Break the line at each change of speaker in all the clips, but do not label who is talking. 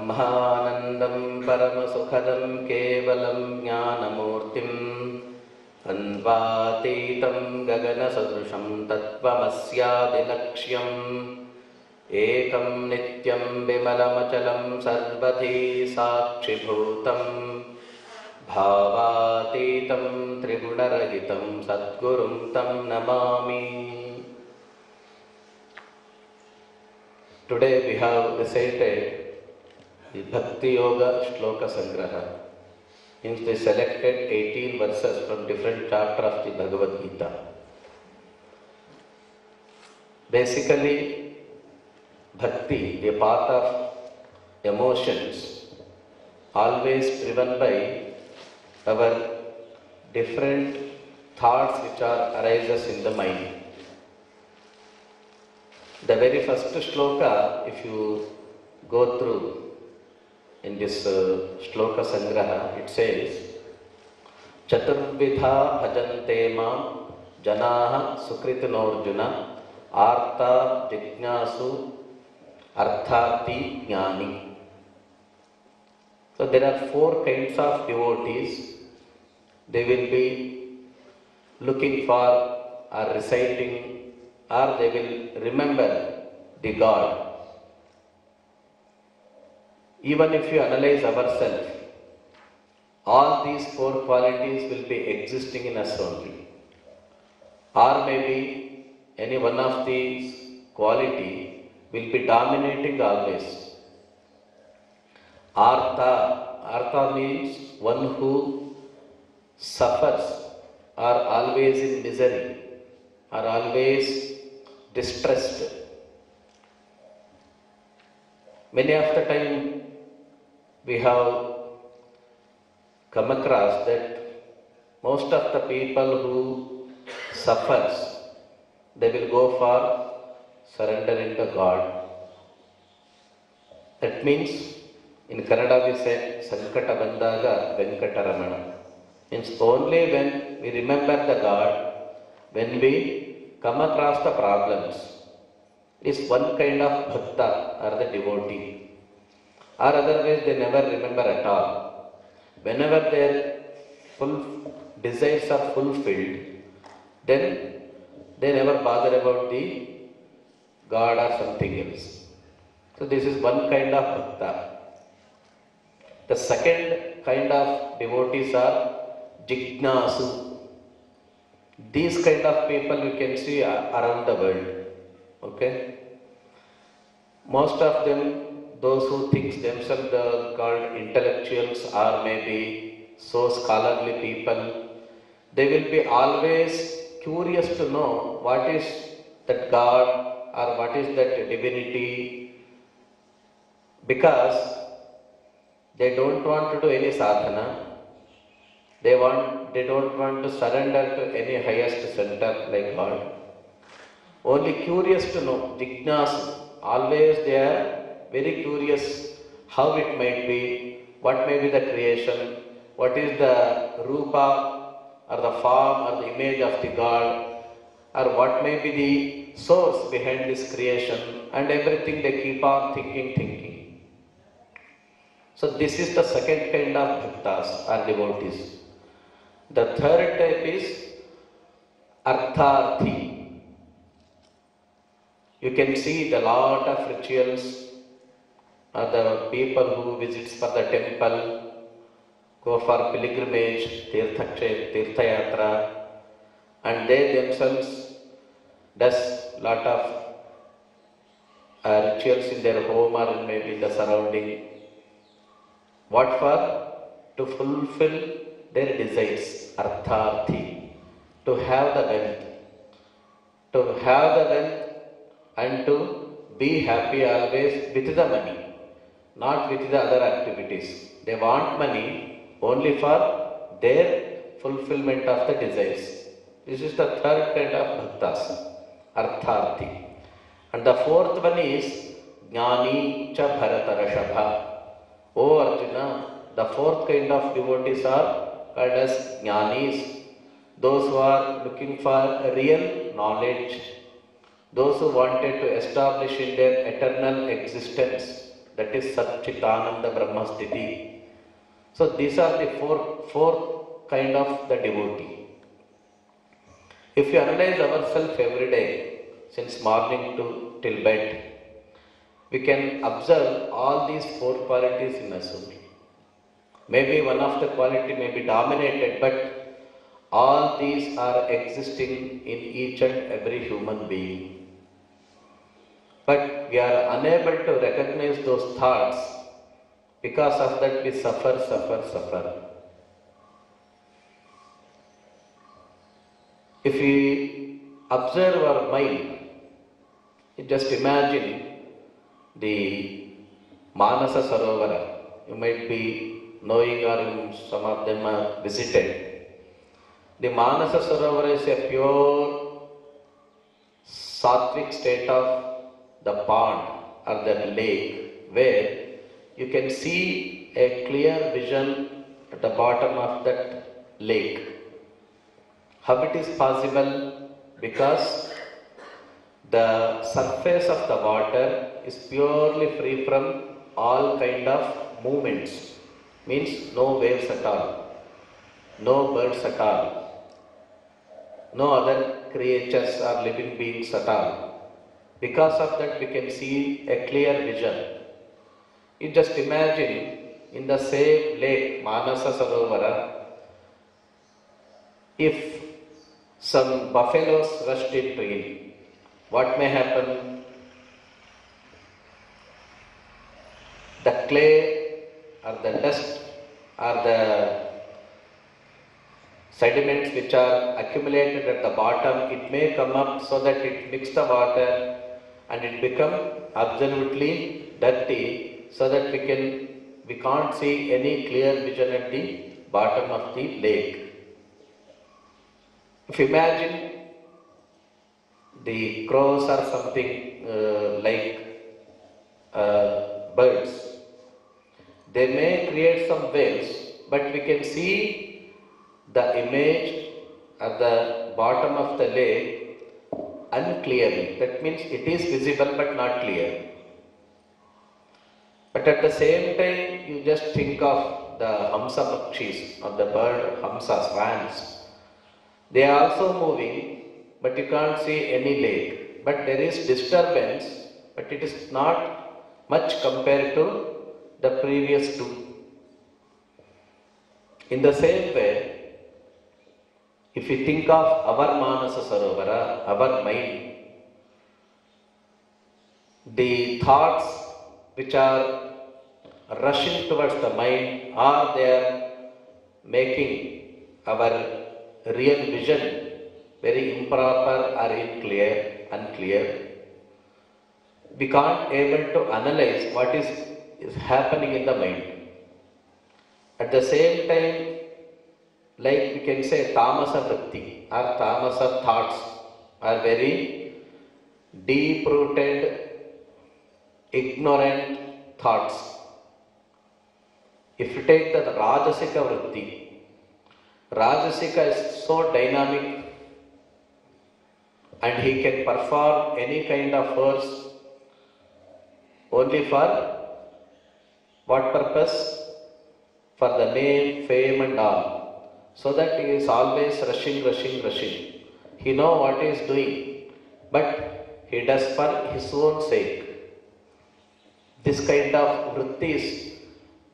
ब्रह्मानन्दं परमसुखदं केवलं ज्ञानमूर्तिं अन्वातीतं गगनसदृशं तत्त्वमस्यादिलक्ष्यम् एकं नित्यं विमलमचलं सर्वधी साक्षिभूतं भावातीतं त्रिगुणरहितं सद्गुरुं तं Namami. Today we have recited the Bhakti Yoga Shloka Sangraha. Means they selected 18 verses from different chapters of the Bhagavad Gita. Basically, Bhakti, the path of emotions, always driven by our different thoughts which are arises in the mind. The very first shloka, if you go through in this shloka sangraha, it says, Chaturvidha bhajante mam janaha sukritinarjuna artha jignasu arthati jnani. So there are four kinds of devotees. They will be looking for or reciting or they will remember the God. Even if you analyze ourselves, all these four qualities will be existing in us only. Or maybe any one of these quality will be dominating always. Artha means one who suffers or always in misery or always distressed. Many of the time we have come across that most of the people who suffers, they will go for surrendering to God. That means in Kannada we say Sankata Bandaga Venkataramana. Means only when we remember the God, when we come across the problems, is one kind of bhakta or the devotee. Or otherwise they never remember at all. Whenever their full desires are fulfilled, then they never bother about the God or something else. So this is one kind of bhakta. The second kind of devotees are jignasu. These kind of people you can see around the world. Okay? Most of them, those who think themselves are called intellectuals or maybe so scholarly people, they will be always curious to know what is that God or what is that divinity, because they don't want to do any sadhana. They don't want to surrender to any highest center like God. Only curious to know, jignasu. Always they are very curious how it might be, what may be the creation, what is the rupa or the form or the image of the God, or what may be the source behind this creation, and everything they keep on thinking. So this is the second kind of bhaktas or devotees. The third type is artharthi. You can see the lot of rituals, the people who visits for the temple, go for pilgrimage, tirtha yatra, and they themselves does lot of rituals in their home or maybe the surrounding. What for? To fulfill their desires, artharthi, to have the wealth, and to be happy always with the money, not with the other activities. They want money only for their fulfillment of the desires. This is the third kind of bhaktas, artharthi. And the fourth one is jnani cha bharatarashabha. O Arjuna, the fourth kind of devotees are called as jnanis, those who are looking for real knowledge, those who wanted to establish in their eternal existence That is Satchitananda Brahma Sthiti. So these are the four kind of the devotee. If you analyze ourselves every day, since morning to till bed, we can observe all these four qualities in us only. Maybe one of the quality may be dominated, but all these are existing in each and every human being. But we are unable to recognize those thoughts. Because of that we suffer. If we observe our mind, just imagine the Manasa Sarovara. You might be knowing, or some of them are visited. The Manasa Sarovara is a pure sattvic state of the pond or the lake, where you can see a clear vision at the bottom of that lake. How it is possible? Because the surface of the water is purely free from all kind of movements. Means no waves at all, no birds at all, no other creatures or living beings at all. Because of that we can see a clear vision. You just imagine in the same lake, Manasa Sarovara, if some buffaloes rushed into it, what may happen? The clay or the dust or the sediments which are accumulated at the bottom, it may come up so that it mixes the water and it become absolutely dirty, so that we can't see any clear vision at the bottom of the lake. If you imagine the crows or something like birds, they may create some waves, but we can see the image at the bottom of the lake unclearly. That means it is visible but not clear. But at the same time, you just think of the Hamsa Pakshis, or the bird Hamsa, swans. They are also moving, but you can't see any lake. But there is disturbance, but it is not much compared to the previous two. In the same way, if you think of our Manasa Sarovara, our mind, the thoughts which are rushing towards the mind, or they are making our real vision very improper or unclear. We can't able to analyze what is happening in the mind. At the same time, like we can say tamasa vritti or tamasa thoughts are very deep-rooted, ignorant thoughts. If you take the Rajasika vritti, Rajasika is so dynamic and he can perform any kind of force only for what purpose? For the name, fame and all. So that he is always rushing. He knows what he is doing, but he does for his own sake. This kind of vrittis,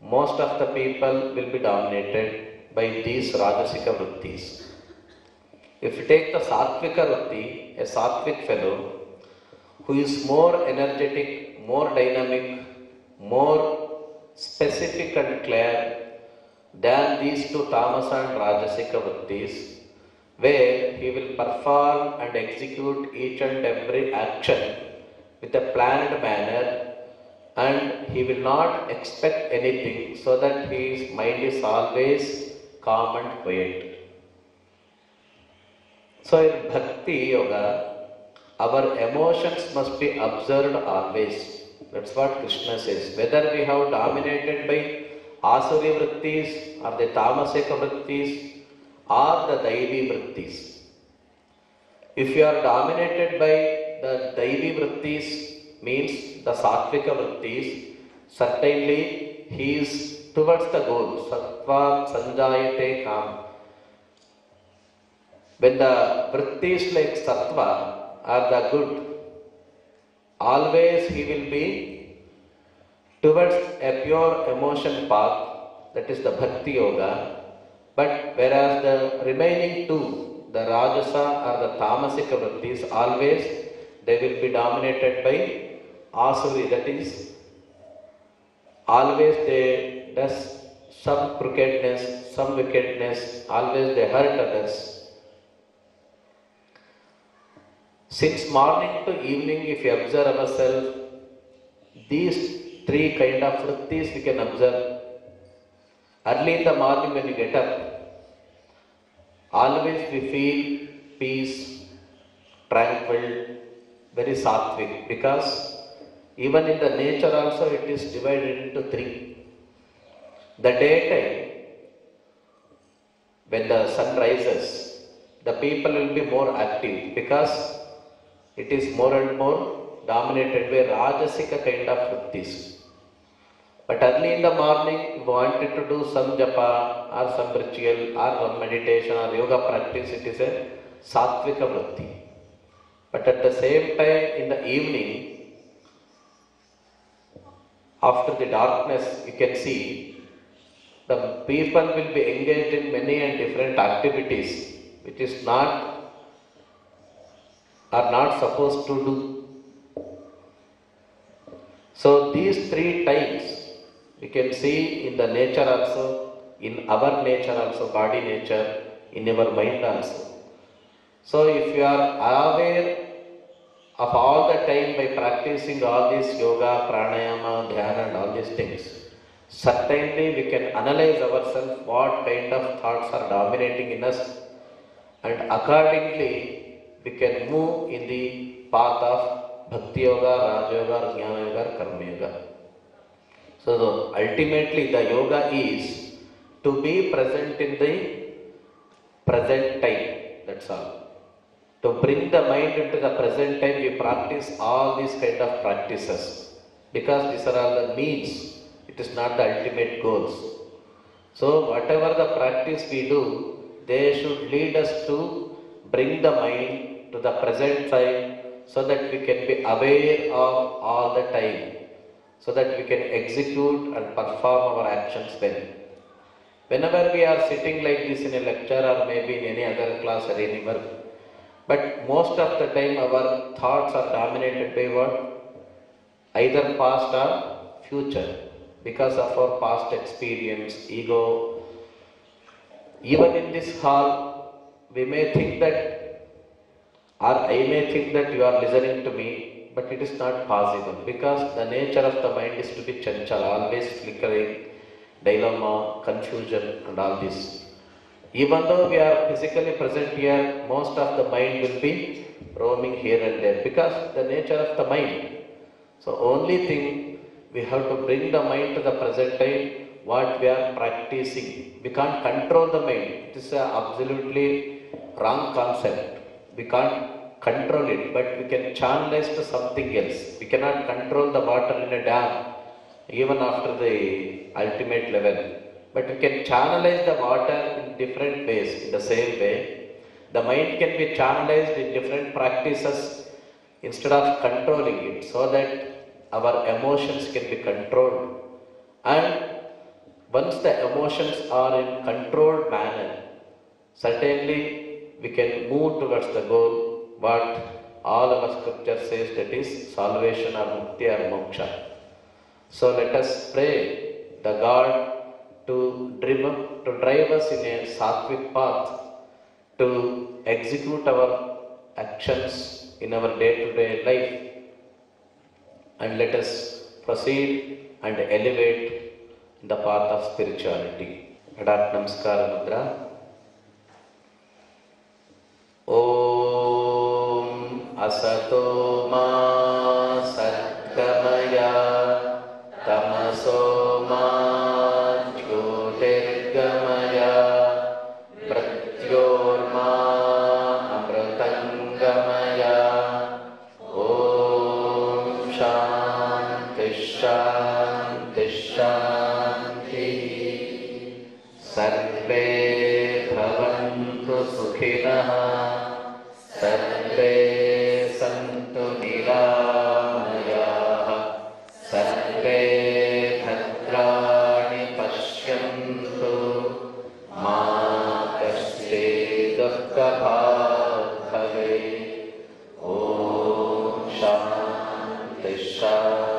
most of the people will be dominated by these Rajasika vrittis. If you take the Sattvika vritti, a Sattvic fellow, who is more energetic, more dynamic, more specific and clear than these two Tamasa and Rajasika vrittis, where he will perform and execute each and every action with a planned manner, and he will not expect anything, so that his mind is always calm and quiet. So in Bhakti Yoga, our emotions must be observed always. That's what Krishna says. Whether we have dominated by Asuri vrittis or the Tamasika vrittis or the Daivi vrittis. If you are dominated by the Daivi vrittis, means the Sattvika vrittis, certainly he is towards the goal. Sattva sanjayate kam. When the vrittis like sattva are the good, always he will be towards a pure emotion path, that is the bhakti yoga. But whereas the remaining two, the rajasa or the tamasika vrittis, always they will be dominated by asuri, that is always they does some crookedness, some wickedness, always they hurt others. Since morning to evening, if you observe ourselves, these three kind of vrittis we can observe. Early in the morning when we get up, always we feel peace, tranquil, very sattvic, because even in the nature also it is divided into three. The daytime, when the sun rises, the people will be more active because it is more and more dominated by rajasika kind of vrittis. But early in the morning, if you wanted to do some japa or some ritual or some meditation or yoga practice, it is a sattvika vritti. But at the same time, in the evening, after the darkness, you can see the people will be engaged in many and different activities which is not are not supposed to do. So these three times we can see in the nature also, in our nature also, body nature, in our mind also. So if you are aware of all the time by practicing all these yoga, pranayama, dhyana and all these things, certainly we can analyze ourselves what kind of thoughts are dominating in us, and accordingly we can move in the path of bhakti yoga, raja yoga, jnana yoga, karma yoga. So ultimately the yoga is to be present in the present time, that's all. To bring the mind into the present time, we practice all these kind of practices because these are all the means, it is not the ultimate goals. So whatever the practice we do, they should lead us to bring the mind to the present time so that we can be aware of all the time, so that we can execute and perform our actions well. Whenever we are sitting like this in a lecture or maybe in any other class or any work, but most of the time our thoughts are dominated by what? Either past or future, because of our past experience, ego. Even in this hall, we may think that, or I may think that you are listening to me, but it is not possible because the nature of the mind is to be chanchal, always flickering, dilemma, confusion and all this. Even though we are physically present here, most of the mind will be roaming here and there because the nature of the mind. So only thing, we have to bring the mind to the present time, what we are practicing. We can't control the mind. It is an absolutely wrong concept. We can't control it, but we can channelize to something else. We cannot control the water in a dam, even after the ultimate level. But we can channelize the water in different ways. In the same way, the mind can be channelized in different practices instead of controlling it, so that our emotions can be controlled. And once the emotions are in controlled manner, certainly we can move towards the goal, what all our scripture says, that is salvation or mukti or moksha. So let us pray the God to drive us in a sattvic path, to execute our actions in our day-to-day life, and let us proceed and elevate the path of spirituality. Adat Namaskara Mudra. Om Asato Ma Satgamaya Tamaso Ma Jyotirgamaya Mrityorma Amritangamaya. Om Shanti Shanti Krishna